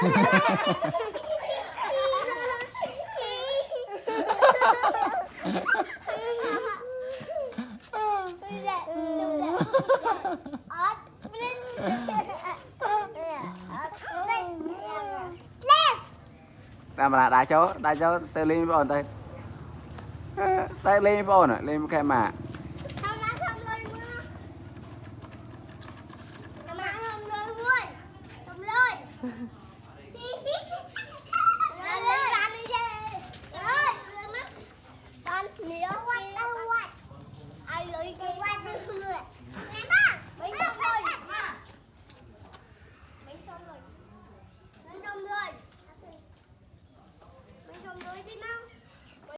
làm là đã cho từ lên với ổn tay tay lên với ổn à lên cái mà Cầm lên.